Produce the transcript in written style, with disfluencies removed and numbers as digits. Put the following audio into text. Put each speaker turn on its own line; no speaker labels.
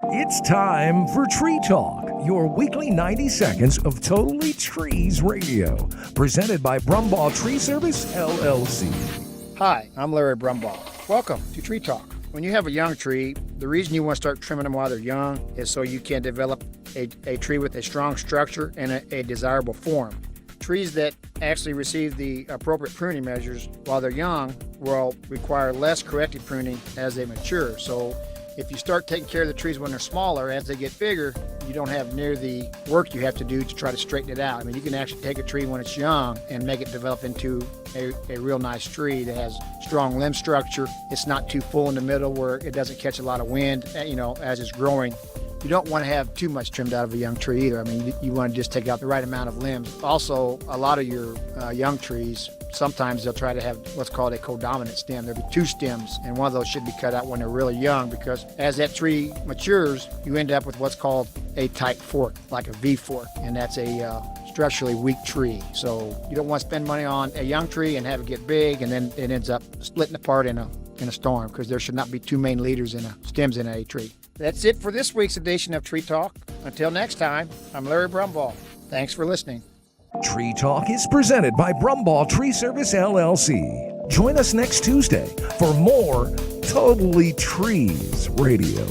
It's time for Tree Talk, your weekly 90 seconds of Totally Trees Radio, presented by Brumball Tree Service, LLC.
Hi, I'm Larry Brumball. Welcome to Tree Talk. When you have a young tree, the reason you want to start trimming them while they're young is so you can develop a tree with a strong structure and a desirable form. Trees that actually receive the appropriate pruning measures while they're young will require less corrective pruning as they mature. So if you start taking care of the trees when they're smaller, as they get bigger, you don't have near the work you have to do to try to straighten it out. I mean, you can actually take a tree when it's young and make it develop into a real nice tree that has strong limb structure. It's not too full in the middle where it doesn't catch a lot of wind, as it's growing. You don't want to have too much trimmed out of a young tree either. I mean, you want to just take out the right amount of limbs. Also, a lot of your young trees, sometimes they'll try to have what's called a codominant stem. There'll be two stems, and one of those should be cut out when they're really young, because as that tree matures, you end up with what's called a tight fork, like a V fork, and that's a structurally weak tree. So you don't want to spend money on a young tree and have it get big, and then it ends up splitting apart in a storm, because there should not be two main leaders in stems in a tree. That's it for this week's edition of Tree Talk. Until next time, I'm Larry Brumball. Thanks for listening.
Tree Talk is presented by Brumball Tree Service, LLC. Join us next Tuesday for more Totally Trees Radio.